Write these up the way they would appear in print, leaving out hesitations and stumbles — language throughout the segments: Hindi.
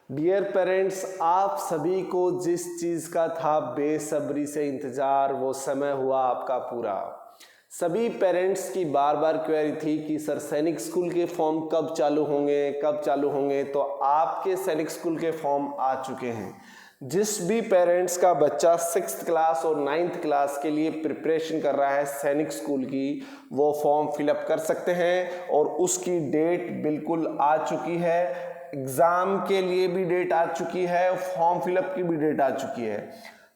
डियर पेरेंट्स, आप सभी को जिस चीज़ का था बेसब्री से इंतज़ार, वो समय हुआ आपका पूरा। सभी पेरेंट्स की बार बार क्वेरी थी कि सर सैनिक स्कूल के फॉर्म कब चालू होंगे। तो आपके सैनिक स्कूल के फॉर्म आ चुके हैं। जिस भी पेरेंट्स का बच्चा 6th क्लास और 9th क्लास के लिए प्रिपरेशन कर रहा है सैनिक स्कूल की, वो फॉर्म फिलअप कर सकते हैं और उसकी डेट बिल्कुल आ चुकी है। एग्ज़ाम के लिए भी डेट आ चुकी है, फॉर्म फिलअप की भी डेट आ चुकी है।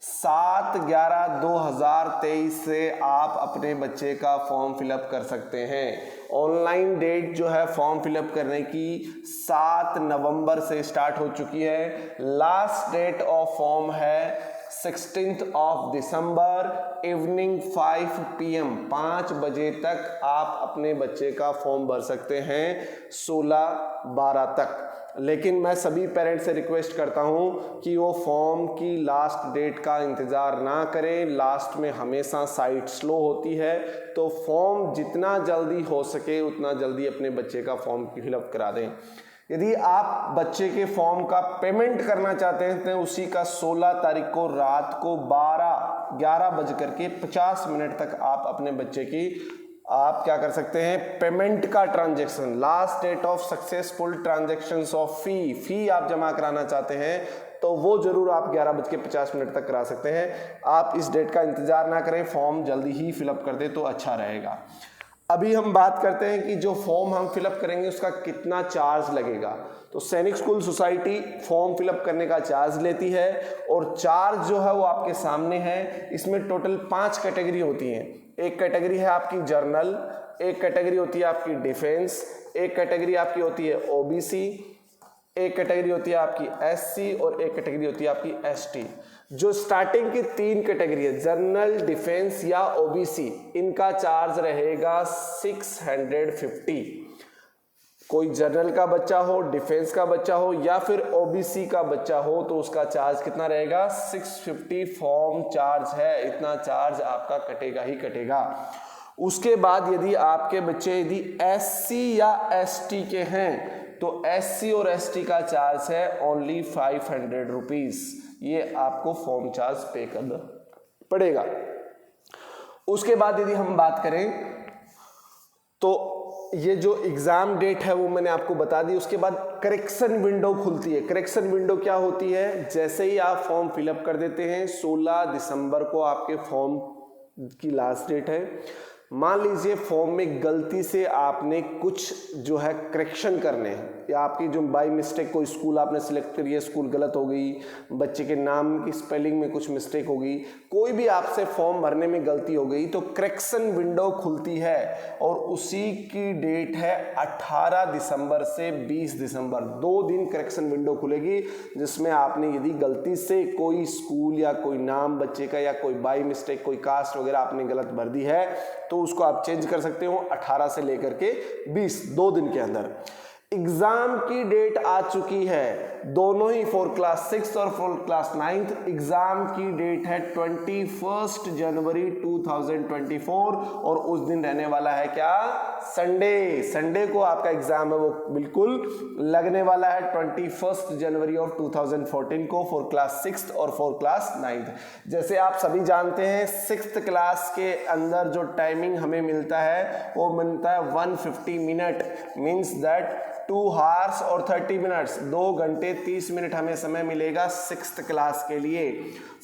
7/11/2023 से आप अपने बच्चे का फॉर्म फिलअप कर सकते हैं। ऑनलाइन डेट जो है फॉर्म फिलअप करने की 7 नवंबर से स्टार्ट हो चुकी है। लास्ट डेट ऑफ फॉर्म है 16 दिसंबर इवनिंग 5 PM 5 बजे तक आप अपने बच्चे का फॉर्म भर सकते हैं 16/12 तक। लेकिन मैं सभी पेरेंट्स से रिक्वेस्ट करता हूं कि वो फॉर्म की लास्ट डेट का इंतज़ार ना करें। लास्ट में हमेशा साइट स्लो होती है, तो फॉर्म जितना जल्दी हो सके उतना जल्दी अपने बच्चे का फॉर्म फिलअप करा दें। यदि आप बच्चे के फॉर्म का पेमेंट करना चाहते हैं तो उसी का 16 तारीख को रात को 11:50 तक आप अपने बच्चे की आप क्या कर सकते हैं, पेमेंट का transaction, last date of successful transactions of fee आप जमा कराना चाहते हैं तो वो जरूर आप 11:50 तक करा सकते हैं। आप इस डेट का इंतजार ना करें, फॉर्म जल्दी ही फिलअप कर दे तो अच्छा रहेगा। अभी हम बात करते हैं कि जो फॉर्म हम फिलअप करेंगे उसका कितना चार्ज लगेगा। तो सैनिक स्कूल सोसाइटी फॉर्म फिलअप करने का चार्ज लेती है और चार्ज जो है वो आपके सामने है। इसमें टोटल 5 कैटेगरी होती हैं। एक कैटेगरी है आपकी जर्नल, एक कैटेगरी होती है आपकी डिफेंस, एक कैटेगरी आपकी होती है ओबीसी, एक कैटेगरी होती है आपकी एससी और एक कैटेगरी होती है आपकी एसटी। जो स्टार्टिंग की 3 कैटेगरी है, जनरल, डिफेंस या ओबीसी, इनका चार्ज रहेगा 650। कोई जनरल का बच्चा हो, डिफेंस का बच्चा हो या फिर ओबीसी का बच्चा हो तो उसका चार्ज कितना रहेगा, 650 फॉर्म चार्ज है। इतना चार्ज आपका कटेगा ही कटेगा। उसके बाद यदि आपके बच्चे यदि एससी या एसटी के हैं तो एससी और एसटी का चार्ज है ओनली 500 रुपीज। ये आपको फॉर्म चार्ज पे करना पड़ेगा। उसके बाद यदि हम बात करें तो ये जो एग्जाम डेट है वो मैंने आपको बता दी। उसके बाद करेक्शन विंडो खुलती है। करेक्शन विंडो क्या होती है, जैसे ही आप फॉर्म फिलअप कर देते हैं 16 दिसंबर को आपके फॉर्म की लास्ट डेट है। मान लीजिए फॉर्म में गलती से आपने कुछ जो है करेक्शन करने हैं या आपकी जो बाय मिस्टेक कोई स्कूल आपने सिलेक्ट करी है, स्कूल गलत हो गई, बच्चे के नाम की स्पेलिंग में कुछ मिस्टेक हो गई, कोई भी आपसे फॉर्म भरने में गलती हो गई तो करेक्शन विंडो खुलती है और उसी की डेट है 18 दिसंबर से 20 दिसंबर। 2 दिन करेक्शन विंडो खुलेगी जिसमें आपने यदि गलती से कोई स्कूल या कोई नाम बच्चे का या कोई बाय मिस्टेक कोई कास्ट वगैरह आपने गलत भर दी है तो उसको आप चेंज कर सकते हो 18 से लेकर के 20, 2 दिन के अंदर। एग्जाम की डेट आ चुकी है, दोनों ही फॉर क्लास 6 और फॉर क्लास 9th। एग्जाम की डेट है 21 जनवरी 2024 और उस दिन रहने वाला है क्या, संडे को आपका एग्जाम है वो बिल्कुल लगने वाला है 21 जनवरी ऑफ 2014 को फॉर क्लास 6 और फॉर क्लास 9th। जैसे आप सभी जानते हैं 6th क्लास के अंदर जो टाइमिंग हमें मिलता है वो मिलता है 150 मिनट, मीन्स दैट 2 hours और 30 minutes, 2 घंटे 30 मिनट हमें समय मिलेगा 6th क्लास के लिए।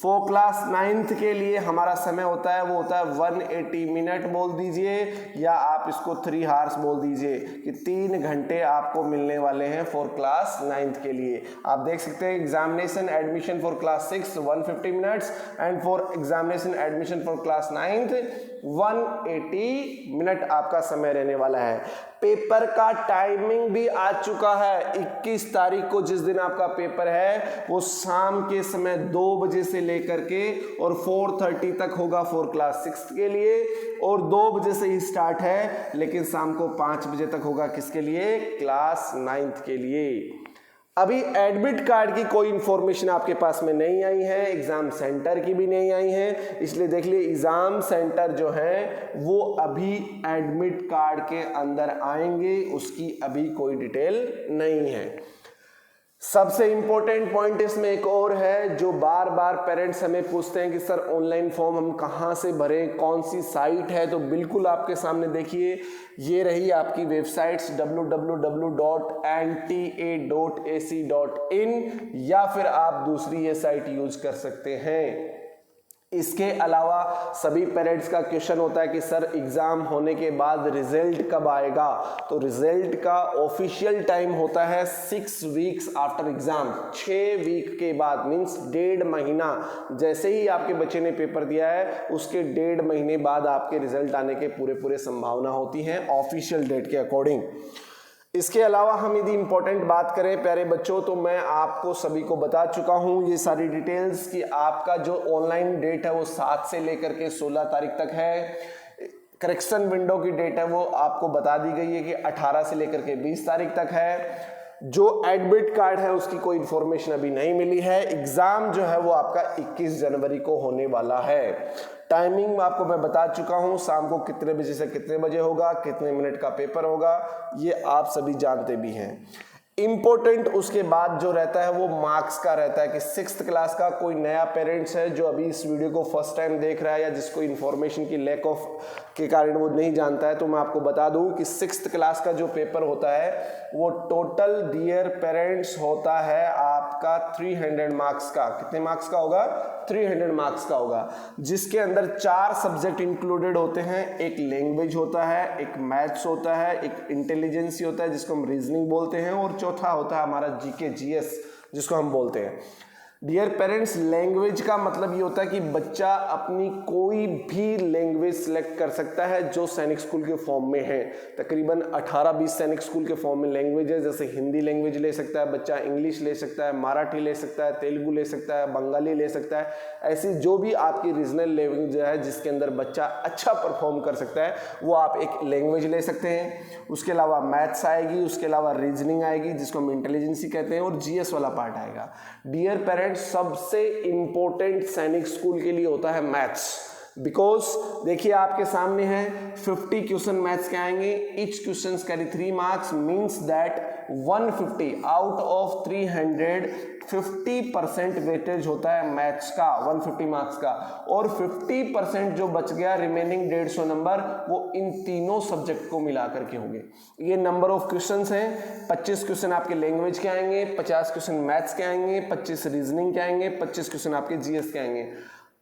फॉर क्लास 9th के लिए हमारा समय होता है वो होता है 180 मिनट बोल दीजिए या आप इसको 3 hours बोल दीजिए कि 3 घंटे आपको मिलने वाले हैं फॉर क्लास 9th के लिए। आप देख सकते हैं examination admission for class 6 150 minutes and for examination admission for class 9th 180 minute आपका समय रहने वाला है। पेपर का टाइमिंग भी आ चुका है। 21 तारीख को जिस दिन आपका पेपर है वो शाम के समय 2 बजे से लेकर के और 4:30 तक होगा फॉर क्लास 6 के लिए और 2 बजे से ही स्टार्ट है लेकिन शाम को 5 बजे तक होगा किसके लिए, क्लास 9th के लिए। अभी एडमिट कार्ड की कोई इंफॉर्मेशन आपके पास में नहीं आई है, एग्जाम सेंटर की भी नहीं आई है, इसलिए देख लिए एग्जाम सेंटर जो है वो अभी एडमिट कार्ड के अंदर आएंगे, उसकी अभी कोई डिटेल नहीं है। सबसे इंपॉर्टेंट पॉइंट इसमें एक और है जो बार बार पेरेंट्स हमें पूछते हैं कि सर ऑनलाइन फॉर्म हम कहाँ से भरें, कौन सी साइट है। तो बिल्कुल आपके सामने देखिए, ये रही आपकी वेबसाइट्स www.nta.ac.in या फिर आप दूसरी ये साइट यूज कर सकते हैं। इसके अलावा सभी पेरेंट्स का क्वेश्चन होता है कि सर एग्जाम होने के बाद रिजल्ट कब आएगा। तो रिजल्ट का ऑफिशियल टाइम होता है 6 वीक्स आफ्टर एग्जाम, 6 वीक के बाद, मींस 1.5 महीना। जैसे ही आपके बच्चे ने पेपर दिया है उसके 1.5 महीने बाद आपके रिजल्ट आने के पूरे संभावना होती है ऑफिशियल डेट के अकॉर्डिंग। इसके अलावा हम यदि इंपॉर्टेंट बात करें प्यारे बच्चों, तो मैं आपको सभी को बता चुका हूं ये सारी डिटेल्स कि आपका जो ऑनलाइन डेट है वो 7 से लेकर के 16 तारीख तक है। करेक्शन विंडो की डेट है वो आपको बता दी गई है कि 18 से लेकर के 20 तारीख तक है। जो एडमिट कार्ड है उसकी कोई इंफॉर्मेशन अभी नहीं मिली है। एग्जाम जो है वो आपका 21 जनवरी को होने वाला है। टाइमिंग आपको मैं बता चुका हूं, शाम को कितने बजे से कितने बजे होगा, कितने मिनट का पेपर होगा, ये आप सभी जानते भी हैं। इंपॉर्टेंट उसके बाद जो रहता है वो मार्क्स का रहता है कि 6th क्लास का कोई नया पेरेंट्स है जो अभी इस वीडियो को फर्स्ट टाइम देख रहा है या जिसको इन्फॉर्मेशन की लैक ऑफ के कारण वो नहीं जानता है, तो मैं आपको बता दूं कि 6th क्लास का जो पेपर होता है वो टोटल डियर पेरेंट्स होता है आपका 300 मार्क्स का। कितने मार्क्स का होगा? 300 मार्क्स का होगा, जिसके अंदर 4 सब्जेक्ट इंक्लूडेड होते हैं। एक लैंग्वेज होता है, एक मैथ्स होता है, एक इंटेलिजेंसी होता है जिसको हम रीजनिंग बोलते हैं, और चौथा होता है हमारा जीके जीएस जिसको हम बोलते हैं। डियर पेरेंट्स, लैंग्वेज का मतलब ये होता है कि बच्चा अपनी कोई भी लैंग्वेज सिलेक्ट कर सकता है जो सैनिक स्कूल के फॉर्म में है। तकरीबन 18-20 सैनिक स्कूल के फॉर्म में लैंग्वेज है। जैसे हिंदी लैंग्वेज ले सकता है बच्चा, इंग्लिश ले सकता है, मराठी ले सकता है, तेलुगु ले सकता है, बंगाली ले सकता है। ऐसी जो भी आपकी रीजनल लैंग्वेज है जिसके अंदर बच्चा अच्छा परफॉर्म कर सकता है वो आप एक लैंग्वेज ले सकते हैं। उसके अलावा मैथ्स आएगी, उसके अलावा रीजनिंग आएगी जिसको हम इंटेलिजेंसी कहते हैं, और जीएस वाला पार्ट आएगा। डियर पेरेंट्स, सबसे इंपॉर्टेंट सैनिक स्कूल के लिए होता है मैथ्स, बिकॉज देखिए आपके सामने है 50 क्वेश्चन मैथ्स के आएंगे। Each question carry 3 marks, means that 150 out of 300 50% weightage होता है मैथ्स का, 150 मार्क्स का, और 50% जो बच गया रिमेनिंग 150 नंबर वो इन तीनों सब्जेक्ट को मिला करके होंगे। ये नंबर ऑफ क्वेश्चंस हैं। 25 क्वेश्चन आपके लैंग्वेज के आएंगे, 50 क्वेश्चन मैथ्स के आएंगे, 25 रीजनिंग के आएंगे, 25 क्वेश्चन आपके जीएस के आएंगे।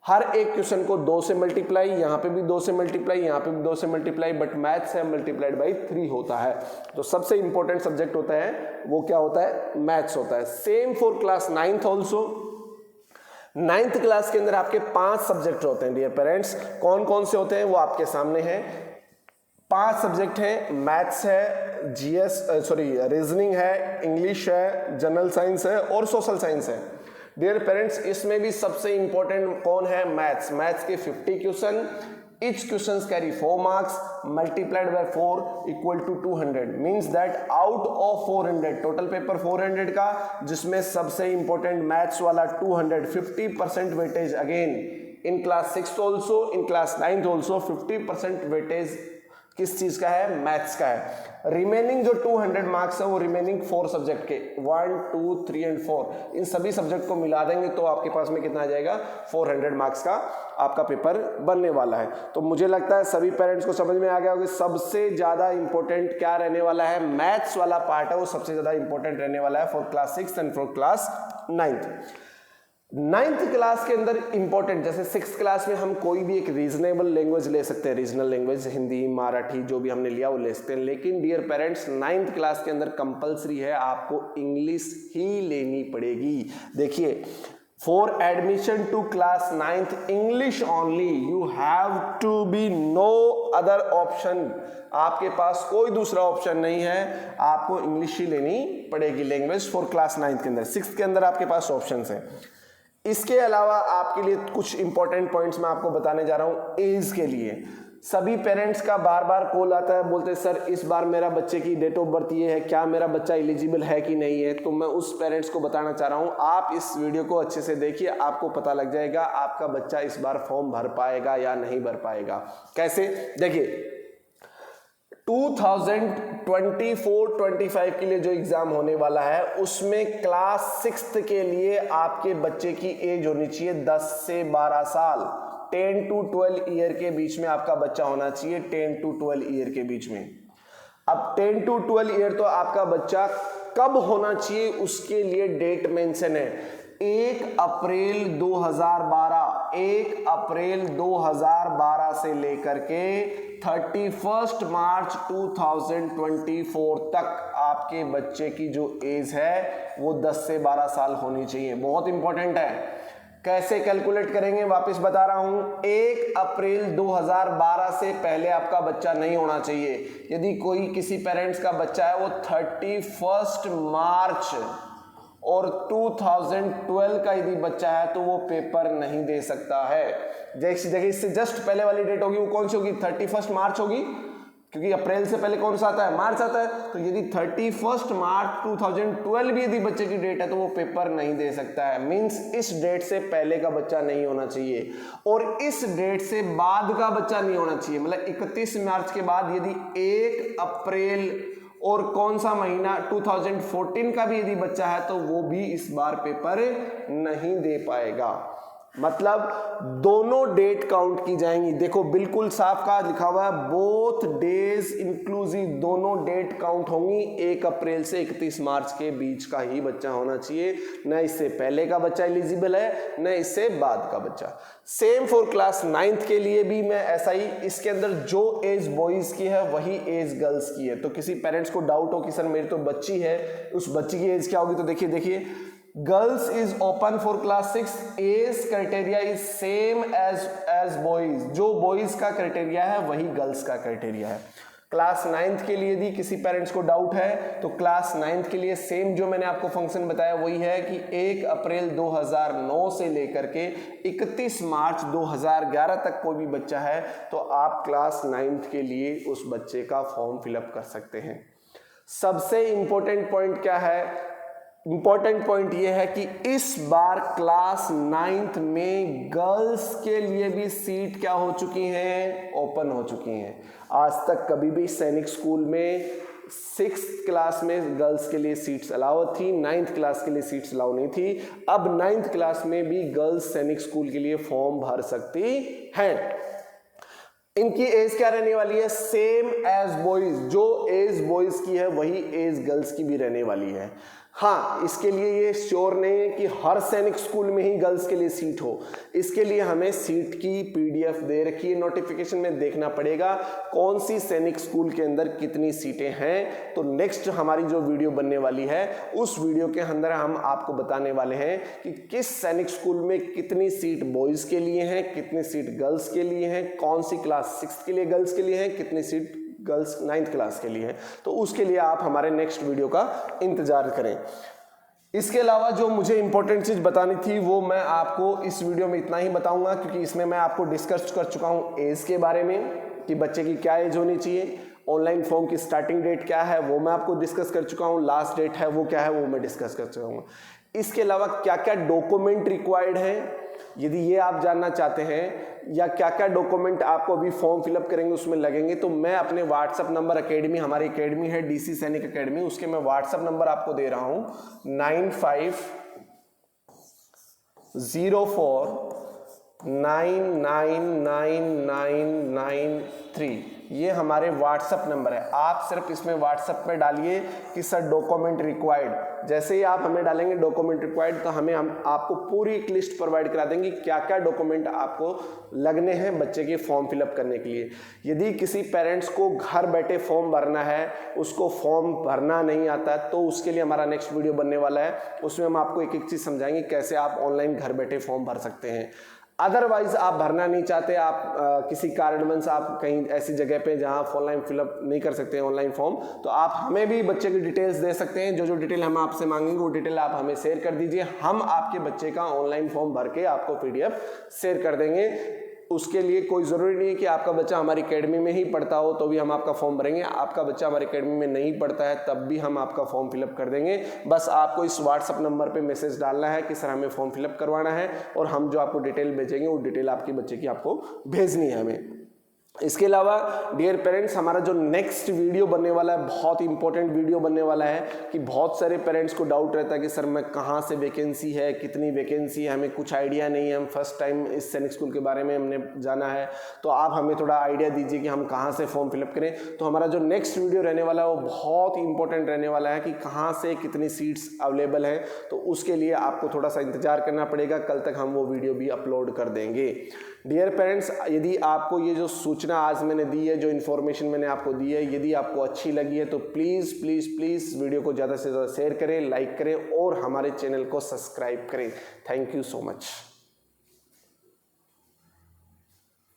हर एक क्वेश्चन को 2 से मल्टीप्लाई, यहाँ पे भी 2 से मल्टीप्लाई, यहाँ पे भी 2 से मल्टीप्लाई, बट मैथ्स है मल्टीप्लाइड बाई 3 होता है। तो सबसे इंपॉर्टेंट सब्जेक्ट होता है वो क्या होता है? मैथ्स होता है। Same for class 9th also. 9th class के अंदर आपके 5 सब्जेक्ट होते हैं डियर पेरेंट्स। कौन कौन से होते हैं वो आपके सामने है। 5 सब्जेक्ट हैं, मैथ्स है, जीएस रीजनिंग है, इंग्लिश है, जनरल साइंस है और सोशल साइंस है। डियर पेरेंट्स, इसमें भी सबसे इंपॉर्टेंट कौन है? मैथ्स। मैथ्स के 50 question, each question carry 4 marks, multiplied by 4 equal to 200, means that out of 400 total paper 400 का, जिसमें सबसे इंपॉर्टेंट मैथ्स वाला 200, 50% weightage again in class 6th also, in class 9th also 50% weightage किस चीज का है? मैथ्स का है। रिमेनिंग जो 200 मार्क्स है वो रिमेनिंग 4 सब्जेक्ट के 1, 2, 3 एंड 4 इन सभी सब्जेक्ट को मिला देंगे तो आपके पास में कितना आ जाएगा? 400 मार्क्स का आपका पेपर बनने वाला है। तो मुझे लगता है सभी पेरेंट्स को समझ में आ गया होगा सबसे ज्यादा इंपॉर्टेंट क्या रहने वाला है। मैथ्स वाला पार्ट है वो सबसे ज्यादा इंपॉर्टेंट रहने वाला है for class 6th and for class 9th। 9th class के अंदर इंपॉर्टेंट, जैसे 6th क्लास में हम कोई भी एक रीजनेबल लैंग्वेज ले सकते हैं, रीजनल लैंग्वेज हिंदी, मराठी, जो भी हमने लिया वो ले सकते हैं। लेकिन डियर पेरेंट्स, 9th क्लास के अंदर कंपलसरी है, आपको इंग्लिश ही लेनी पड़ेगी। देखिए, for admission to class 9th English only, you have to be no other option. आपके पास कोई दूसरा ऑप्शन नहीं है, आपको इंग्लिश ही लेनी पड़ेगी लैंग्वेज फॉर क्लास 9th के अंदर। 6th के अंदर आपके पास ऑप्शन है। इसके अलावा आपके लिए कुछ इंपॉर्टेंट पॉइंट्स मैं आपको बताने जा रहा हूं एज के लिए। सभी पेरेंट्स का बार बार कॉल आता है, बोलते हैं सर इस बार मेरा बच्चे की डेट ऑफ बर्थ ये है, क्या मेरा बच्चा एलिजिबल है कि नहीं है। तो मैं उस पेरेंट्स को बताना चाह रहा हूं, आप इस वीडियो को अच्छे से देखिए, आपको पता लग जाएगा आपका बच्चा इस बार फॉर्म भर पाएगा या नहीं भर पाएगा। कैसे? देखिए, 2024-25 के लिए जो एग्जाम होने वाला है उसमें क्लास 6th के लिए आपके बच्चे की एज होनी चाहिए 10 से 12 साल। 10 to 12 ईयर के बीच में आपका बच्चा होना चाहिए, 10 to 12 ईयर के बीच में। अब 10 to 12 ईयर तो आपका बच्चा कब होना चाहिए उसके लिए डेट मेंशन है 1 अप्रैल 2012, 1 अप्रैल 2012 से लेकर के 31 मार्च 2024 तक आपके बच्चे की जो एज है वो 10 से 12 साल होनी चाहिए। बहुत इंपॉर्टेंट है। कैसे कैलकुलेट करेंगे वापस बता रहा हूं। 1 अप्रैल 2012 से पहले आपका बच्चा नहीं होना चाहिए। यदि कोई किसी पेरेंट्स का बच्चा है वो 31 मार्च और 2012 का यदि बच्चा है तो वो पेपर नहीं दे सकता है। जैसी जगह इससे जस्ट पहले वाली डेट होगी वो कौन सी होगी, 31 मार्च होगी, क्योंकि अप्रैल से पहले कौन सा आता है, मार्च आता है। तो यदि 31 मार्च 2012 भी यदि बच्चे की डेट है तो वो पेपर नहीं दे सकता है। मींस इस डेट से पहले का बच्चा नहीं होना चाहिए और इस डेट से बाद का बच्चा नहीं होना चाहिए। मतलब 31 मार्च के बाद यदि 1 अप्रैल और कौन सा महीना 2014 का भी यदि बच्चा है तो वो भी इस बार पेपर नहीं दे पाएगा। मतलब दोनों डेट काउंट की जाएंगी। देखो बिल्कुल साफ का लिखा हुआ है, बोथ डेज इंक्लूसिव, दोनों डेट काउंट होंगी। 1 अप्रैल से 31 मार्च के बीच का ही बच्चा होना चाहिए, न इससे पहले का बच्चा एलिजिबल है न इससे बाद का बच्चा। सेम फॉर क्लास 9th के लिए भी मैं ऐसा ही, इसके अंदर जो एज बॉयज की है वही एज गर्ल्स की है। तो किसी पेरेंट्स को डाउट हो कि सर मेरी तो बच्ची है, उस बच्ची की एज क्या होगी, तो देखिए girls is open for class 6, age criteria is same as boys. जो बॉयज का क्राइटेरिया है वही गर्ल्स का क्राइटेरिया है। क्लास 9th के लिए यदि किसी पेरेंट्स को डाउट है तो क्लास 9th के लिए सेम जो मैंने आपको फंक्शन बताया वही है कि 1 अप्रैल 2009 से लेकर के 31 मार्च 2011 तक कोई भी बच्चा है तो आप क्लास 9th के लिए उस बच्चे का फॉर्म फिलअप कर सकते हैं। सबसे इंपॉर्टेंट पॉइंट क्या है, इंपॉर्टेंट पॉइंट यह है कि इस बार क्लास 9th में गर्ल्स के लिए भी सीट क्या हो चुकी हैं, ओपन हो चुकी हैं। आज तक कभी भी सैनिक स्कूल में 6th क्लास में गर्ल्स के लिए सीट्स अलाउ थी, 9th क्लास के लिए सीट्स अलाउ नहीं थी। अब 9th क्लास में भी गर्ल्स सैनिक स्कूल के लिए फॉर्म भर सकती हैं। इनकी एज क्या रहने वाली है, सेम एज बॉयज। जो एज बॉयज की है वही एज गर्ल्स की भी रहने वाली है। हाँ, इसके लिए ये श्योर नहीं है कि हर सैनिक स्कूल में ही गर्ल्स के लिए सीट हो। इसके लिए हमें सीट की पीडीएफ दे रखी है, नोटिफिकेशन में देखना पड़ेगा कौन सी सैनिक स्कूल के अंदर कितनी सीटें हैं। तो नेक्स्ट हमारी जो वीडियो बनने वाली है उस वीडियो के अंदर हम आपको बताने वाले हैं कि किस सैनिक स्कूल में कितनी सीट बॉयज के लिए हैं, कितनी सीट गर्ल्स के लिए हैं, कौन सी क्लास 6 के लिए गर्ल्स के लिए हैं, कितनी सीट गर्ल्स 9th क्लास के लिए है। तो उसके लिए आप हमारे नेक्स्ट वीडियो का इंतजार करें। इसके अलावा जो मुझे इंपॉर्टेंट चीज बतानी थी वो मैं आपको इस वीडियो में इतना ही बताऊंगा, क्योंकि इसमें मैं आपको डिस्कस कर चुका हूं एज के बारे में कि बच्चे की क्या एज होनी चाहिए, ऑनलाइन फॉर्म की स्टार्टिंग डेट क्या है वो मैं आपको डिस्कस कर चुका हूं, लास्ट डेट है वो क्या है वो मैं डिस्कस कर चुका हूं। इसके अलावा क्या क्या डॉक्यूमेंट रिक्वायर्ड है यदि ये आप जानना चाहते हैं, या क्या क्या डॉक्यूमेंट आपको अभी फॉर्म फिलअप करेंगे उसमें लगेंगे, तो मैं अपने व्हाट्सएप नंबर अकेडमी, हमारी अकेडमी है डीसी सैनिक अकेडमी, उसके मैं व्हाट्सएप नंबर आपको दे रहा हूं 9504999993। ये हमारे व्हाट्सएप नंबर है। आप सिर्फ इसमें व्हाट्सएप पे डालिए कि सर डॉक्यूमेंट रिक्वायर्ड। जैसे ही आप हमें डालेंगे डॉक्यूमेंट रिक्वायर्ड तो हम आपको पूरी एक लिस्ट प्रोवाइड करा देंगे क्या क्या डॉक्यूमेंट आपको लगने हैं बच्चे के फॉर्म फिलअप करने के लिए। यदि किसी पेरेंट्स को घर बैठे फॉर्म भरना है, उसको फॉर्म भरना नहीं आता है, तो उसके लिए हमारा नेक्स्ट वीडियो बनने वाला है। उसमें हम आपको एक एक चीज़ समझाएंगे कैसे आप ऑनलाइन घर बैठे फॉर्म भर सकते हैं। अदरवाइज आप भरना नहीं चाहते, आप किसी कारणवश आप कहीं ऐसी जगह पे जहां ऑनलाइन फिलअप नहीं कर सकते हैं ऑनलाइन फॉर्म, तो आप हमें भी बच्चे की डिटेल्स दे सकते हैं। जो जो डिटेल हम आपसे मांगेंगे वो डिटेल आप हमें शेयर कर दीजिए, हम आपके बच्चे का ऑनलाइन फॉर्म भर के आपको पीडीएफ शेयर कर देंगे। उसके लिए कोई ज़रूरी नहीं है कि आपका बच्चा हमारी एकेडमी में ही पढ़ता हो तो भी हम आपका फॉर्म भरेंगे। आपका बच्चा हमारी एकेडमी में नहीं पढ़ता है तब भी हम आपका फॉर्म फिलअप कर देंगे। बस आपको इस व्हाट्सअप नंबर पे मैसेज डालना है कि सर हमें फॉर्म फिलअप करवाना है, और हम जो आपको डिटेल भेजेंगे वो डिटेल आपके बच्चे की आपको भेजनी है हमें। इसके अलावा डियर पेरेंट्स, हमारा जो नेक्स्ट वीडियो बनने वाला है बहुत इंपॉर्टेंट वीडियो बनने वाला है कि बहुत सारे पेरेंट्स को डाउट रहता है कि सर मैं कहाँ से वैकेंसी है, कितनी वैकेंसी है, हमें कुछ आइडिया नहीं है, हम फर्स्ट टाइम इस सैनिक स्कूल के बारे में हमने जाना है, तो आप हमें थोड़ा आइडिया दीजिए कि हम कहाँ से फॉर्म फिलअप करें। तो हमारा जो नेक्स्ट वीडियो रहने वाला है वो बहुत इंपॉर्टेंट रहने वाला है कि कहाँ से कितनी सीट्स अवेलेबल हैं, तो उसके लिए आपको थोड़ा सा इंतजार करना पड़ेगा, कल तक हम वो वीडियो भी अपलोड कर देंगे। डियर पेरेंट्स, यदि आपको ये जो सूचना आज मैंने दी है, जो इन्फॉर्मेशन मैंने आपको दी है, यदि आपको अच्छी लगी है तो प्लीज़ प्लीज़ प्लीज़ वीडियो को ज़्यादा से ज़्यादा शेयर करें, लाइक करें और हमारे चैनल को सब्सक्राइब करें। Thank you so much.